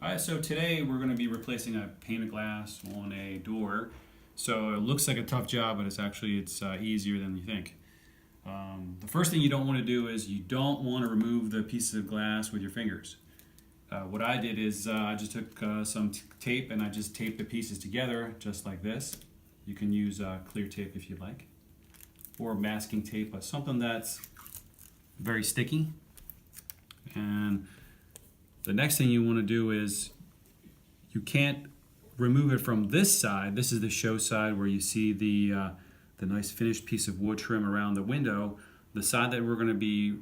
Alright, so today we're going to be replacing a pane of glass on a door. So it looks like a tough job, but it's easier than you think. The first thing you don't want to do is you don't want to remove the pieces of glass with your fingers. What I did is I just took some tape and I just taped the pieces together just like this. You can use clear tape if you'd like, or masking tape, but something that's very sticky. And the next thing you want to do is you can't remove it from this side. This is the show side where you see the nice finished piece of wood trim around the window. The side that we're going to be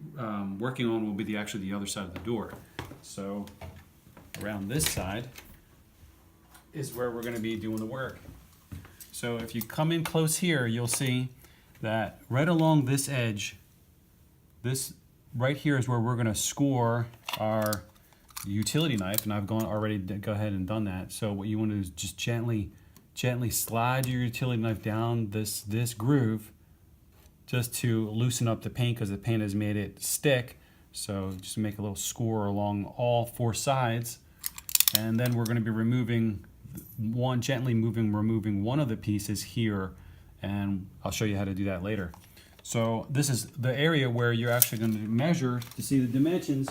working on will be actually the other side of the door. So around this side is where we're going to be doing the work. So if you come in close here, you'll see that right along this edge, this right here is where we're going to score our utility knife, and I've already go ahead and done that. So what you want to do is just gently slide your utility knife down this groove just to loosen up the paint, because the paint has made it stick. So just make a little score along all four sides, and then we're going to be removing removing one of the pieces here, and I'll show you how to do that later. So this is the area where you're actually going to measure to see the dimensions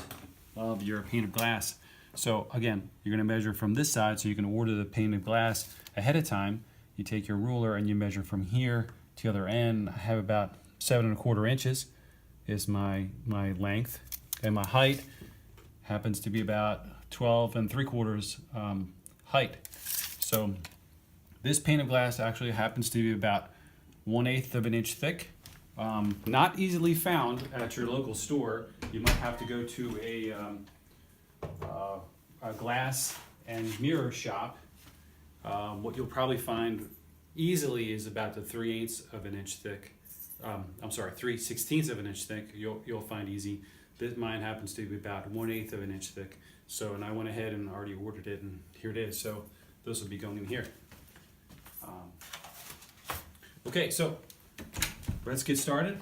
of your pane of glass. So again, you're going to measure from this side so you can order the pane of glass ahead of time. You take your ruler and you measure from here to the other end. I have about 7¼ inches is my length, and my height happens to be about 12¾ height. So this pane of glass actually happens to be about 1/8 inch thick. Not easily found at your local store. You might have to go to a glass and mirror shop. What you'll probably find easily is about the 3/8 inch thick. 3/16 inch thick. You'll find easy. Mine happens to be about 1/8 inch thick. So, and I went ahead and already ordered it, and here it is. So this will be going in here. Okay, so let's get started.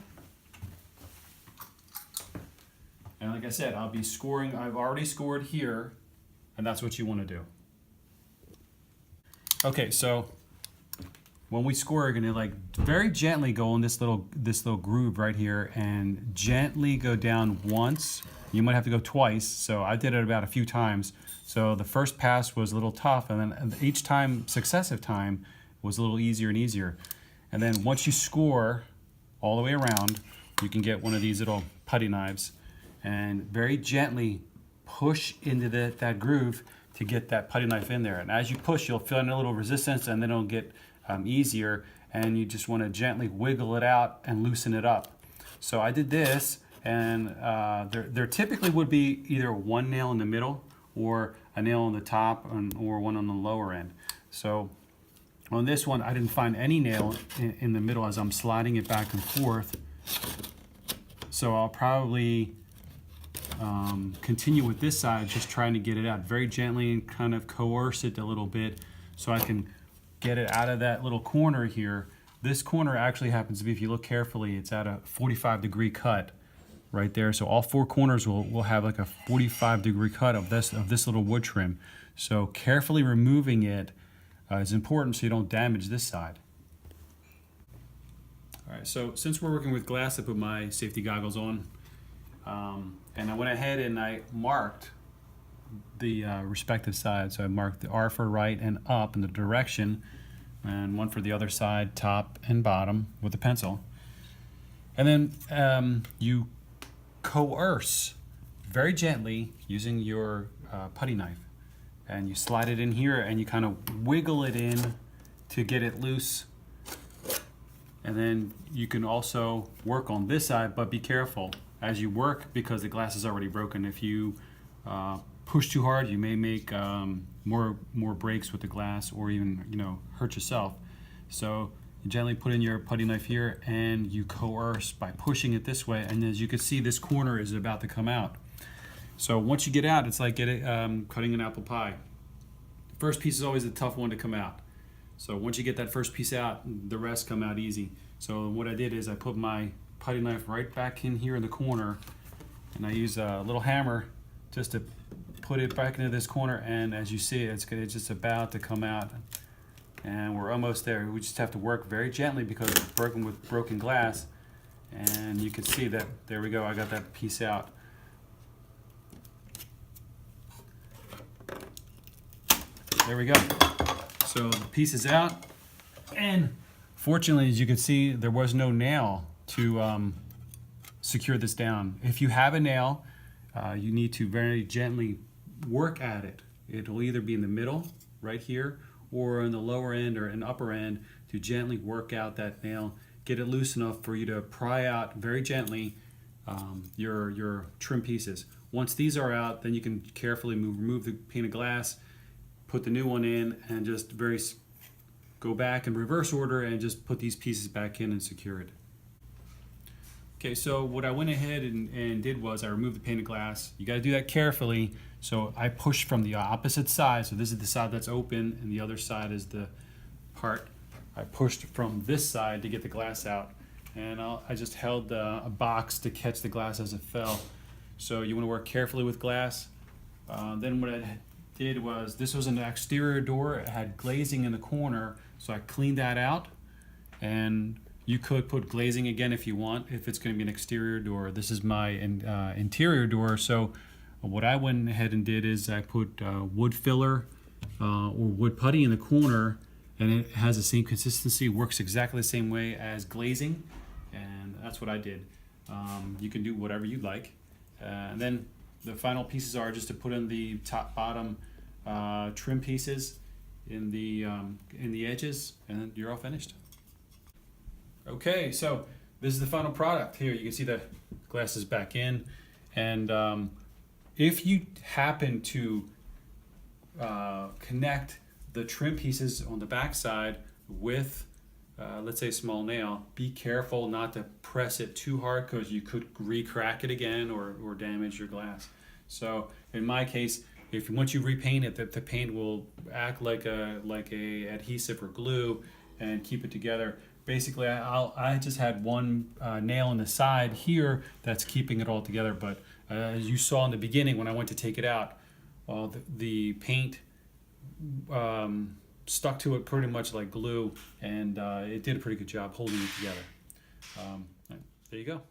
And like I said, I'll be scoring. I've already scored here, and that's what you want to do. Okay, so when we score, we're gonna like very gently go in this little groove right here, and gently go down once. You might have to go twice. So I did it about a few times. So the first pass was a little tough, and then each time, successive time, was a little easier and easier. And then once you score all the way around, you can get one of these little putty knives and very gently push into that groove to get that putty knife in there. And as you push, you'll feel a little resistance, and then it'll get easier, and you just want to gently wiggle it out and loosen it up. So I did this, and there typically would be either one nail in the middle or a nail on the top, or one on the lower end. So on this one, I didn't find any nail in the middle as I'm sliding it back and forth. So I'll probably continue with this side, just trying to get it out very gently and kind of coerce it a little bit so I can get it out of that little corner here. This corner actually happens to be, if you look carefully, it's at a 45-degree cut right there. So all four corners will have like a 45-degree cut of this little wood trim. So carefully removing it is important so you don't damage this side. All right, so since we're working with glass, I put my safety goggles on, and I went ahead and I marked the respective sides. So I marked the R for right and up in the direction, and one for the other side, top and bottom, with a pencil. And then you coerce very gently using your putty knife, and you slide it in here, and you kind of wiggle it in to get it loose. And then you can also work on this side, but be careful as you work, because the glass is already broken. If you push too hard, you may make more breaks with the glass, or even hurt yourself. So you gently put in your putty knife here, and you coerce by pushing it this way. And as you can see, this corner is about to come out. So once you get out, it's like cutting an apple pie. The first piece is always the tough one to come out. So once you get that first piece out, the rest come out easy. So what I did is I put my putty knife right back in here in the corner, and I use a little hammer just to put it back into this corner, and as you see, it's just about to come out. And we're almost there. We just have to work very gently because it's broken with broken glass. And you can see that, there we go, I got that piece out. There we go. So the piece is out. And fortunately, as you can see, there was no nail to secure this down. If you have a nail, you need to very gently work at it. It'll either be in the middle, right here, or in the lower end or an upper end, to gently work out that nail, get it loose enough for you to pry out very gently your trim pieces. Once these are out, then you can carefully remove the pane of glass, put the new one in, and just go back in reverse order and just put these pieces back in and secure it. Okay, so what I went ahead and did was I removed the pane of glass. You got to do that carefully. So I pushed from the opposite side. So this is the side that's open, and the other side is the part. I pushed from this side to get the glass out, and I just held a box to catch the glass as it fell. So you want to work carefully with glass. Then what I did was, this was an exterior door. It had glazing in the corner, so I cleaned that out. And you could put glazing again if you want, if it's going to be an exterior door. This is my interior door, so what I went ahead and did is I put wood filler or wood putty in the corner, and it has the same consistency, works exactly the same way as glazing, and that's what I did. You can do whatever you like. And then the final pieces are just to put in the bottom trim pieces in the edges, and then you're all finished. Okay, so this is the final product. Here you can see the glass is back in, and if you happen to connect the trim pieces on the back side with let's say a small nail, be careful not to press it too hard, because you could re-crack it again or damage your glass. So in my case, once you repaint it, the paint will act like a adhesive or glue and keep it together. Basically, I just had one nail on the side here that's keeping it all together, but as you saw in the beginning when I went to take it out, the paint stuck to it pretty much like glue, and it did a pretty good job holding it together. There you go.